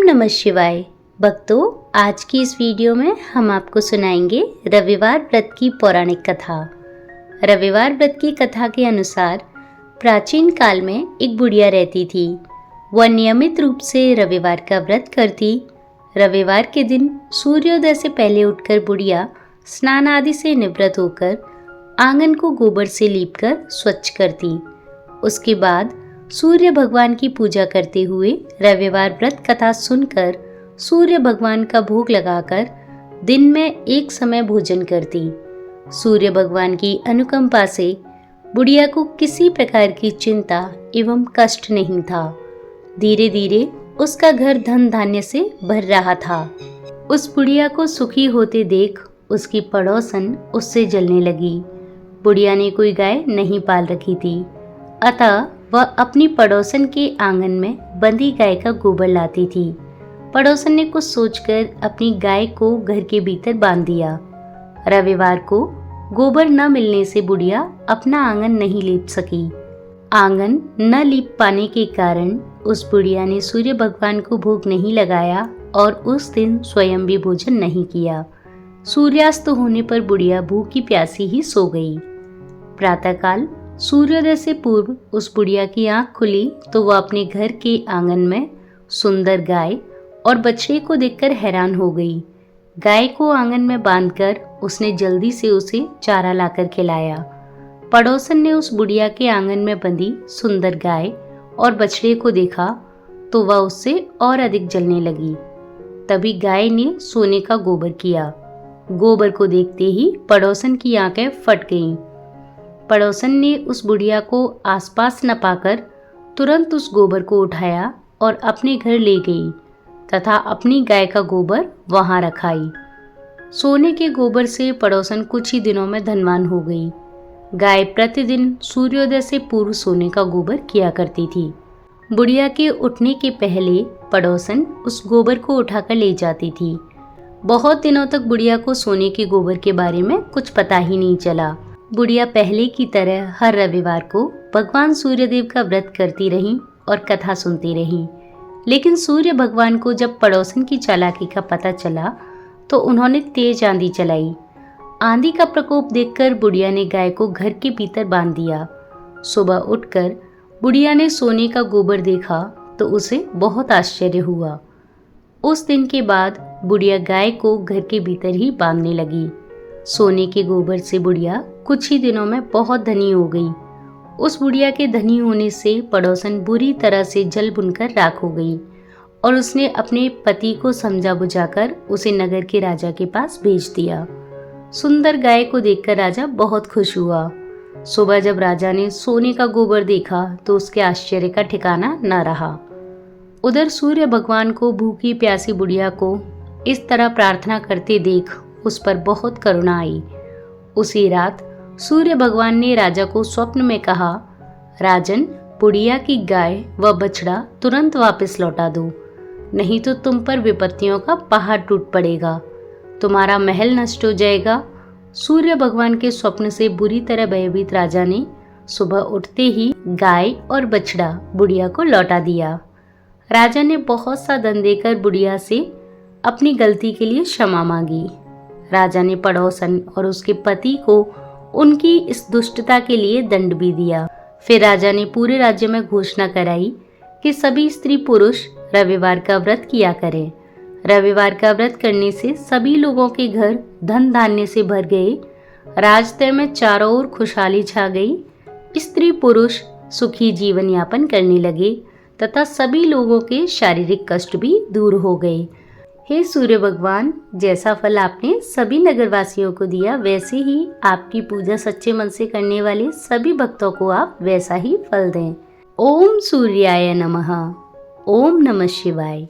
नमः शिवाय। भक्तों, आज की इस वीडियो में हम आपको सुनाएंगे रविवार व्रत की पौराणिक कथा। रविवार व्रत की कथा के अनुसार प्राचीन काल में एक बुढ़िया रहती थी। वह नियमित रूप से रविवार का व्रत करती। रविवार के दिन सूर्योदय से पहले उठकर बुढ़िया स्नान आदि से निवृत्त होकर आंगन को गोबर से लीपकर स्वच्छ करती। उसके बाद सूर्य भगवान की पूजा करते हुए रविवार व्रत कथा सुनकर सूर्य भगवान का भोग लगाकर दिन में एक समय भोजन करती। सूर्य भगवान की अनुकंपा से बुढ़िया को किसी प्रकार की चिंता एवं कष्ट नहीं था। धीरे धीरे उसका घर धन धान्य से भर रहा था। उस बुढ़िया को सुखी होते देख उसकी पड़ोसन उससे जलने लगी। बुढ़िया ने कोई गाय नहीं पाल रखी थी, अतः वह अपनी पड़ोसन के आंगन में बंधी गाय का गोबर लाती थी। पड़ोसन ने कुछ सोचकर अपनी गाय को घर के भीतर बांध दिया। रविवार को गोबर न मिलने से बुढ़िया अपना आंगन नहीं लीप सकी। आंगन न लीप पाने के कारण उस बुढ़िया ने सूर्य भगवान को भोग नहीं लगाया और उस दिन स्वयं भी भोजन नहीं किया। सूर्यास्त होने पर बुढ़िया भूखी प्यासी ही सो गई। प्रातःकाल सूर्योदय से पूर्व उस बुढ़िया की आंख खुली तो वह अपने घर के आंगन में सुंदर गाय और बछड़े को देखकर हैरान हो गई। गाय को आंगन में बांधकर उसने जल्दी से उसे चारा लाकर खिलाया। पड़ोसन ने उस बुढ़िया के आंगन में बंधी सुंदर गाय और बछड़े को देखा तो वह उससे और अधिक जलने लगी। तभी गाय ने सोने का गोबर किया। गोबर को देखते ही पड़ोसन की आंखें फट गईं। पड़ोसन ने उस बुढ़िया को आसपास न पाकर तुरंत उस गोबर को उठाया और अपने घर ले गई तथा अपनी गाय का गोबर वहां रखाई। सोने के गोबर से पड़ोसन कुछ ही दिनों में धनवान हो गई। गाय प्रतिदिन सूर्योदय से पूर्व सोने का गोबर किया करती थी। बुढ़िया के उठने के पहले पड़ोसन उस गोबर को उठाकर ले जाती थी। बहुत दिनों तक बुढ़िया को सोने के गोबर के बारे में कुछ पता ही नहीं चला। बुढ़िया पहले की तरह हर रविवार को भगवान सूर्यदेव का व्रत करती रही और कथा सुनती रही। लेकिन सूर्य भगवान को जब पड़ोसन की चालाकी का पता चला तो उन्होंने तेज आंधी चलाई। आंधी का प्रकोप देखकर बुढ़िया ने गाय को घर के भीतर बांध दिया। सुबह उठकर बुढ़िया ने सोने का गोबर देखा तो उसे बहुत आश्चर्य हुआ। उस दिन के बाद बुढ़िया गाय को घर के भीतर ही बांधने लगी। सोने के गोबर से बुढ़िया कुछ ही दिनों में बहुत धनी हो गई। उस बुढ़िया के धनी होने से पड़ोसन बुरी तरह से जल भुनकर राख हो गई और उसने अपने पति को समझा बुझाकर उसे नगर के राजा के पास भेज दिया। सुंदर गाय को देखकर राजा बहुत खुश हुआ। सुबह जब राजा ने सोने का गोबर देखा तो उसके आश्चर्य का ठिकाना न रहा। उधर सूर्य भगवान को भूखी प्यासी बुढ़िया को इस तरह प्रार्थना करते देख उस पर बहुत करुणा आई। उसी रात सूर्य भगवान ने राजा को स्वप्न में कहा, राजन, बुढ़िया की गाय व बछड़ा तुरंत वापस लौटा दो, नहीं तो तुम पर विपत्तियों का पहाड़ टूट पड़ेगा, तुम्हारा महल नष्ट हो जाएगा। सूर्य भगवान के स्वप्न से बुरी तरह भयभीत राजा ने सुबह उठते ही गाय और बछड़ा बुढ़िया को लौटा दिया। राजा ने बहुत सा धन देकर बुढ़िया से अपनी गलती के लिए क्षमा मांगी। राजा ने पड़ोसन और उसके पति को उनकी इस दुष्टता के लिए दंड भी दिया। फिर राजा ने पूरे राज्य में घोषणा कराई कि सभी स्त्री पुरुष रविवार का व्रत किया करें। रविवार का व्रत करने से सभी लोगों के घर धन धान्य से भर गए। राजतय में चारों ओर खुशहाली छा गई। स्त्री पुरुष सुखी जीवन यापन करने लगे तथा सभी लोगों के शारीरिक कष्ट भी दूर हो गए। हे सूर्य भगवान, जैसा फल आपने सभी नगरवासियों को दिया वैसे ही आपकी पूजा सच्चे मन से करने वाले सभी भक्तों को आप वैसा ही फल दें। ओम सूर्याय नमः। ओम नमः शिवाय।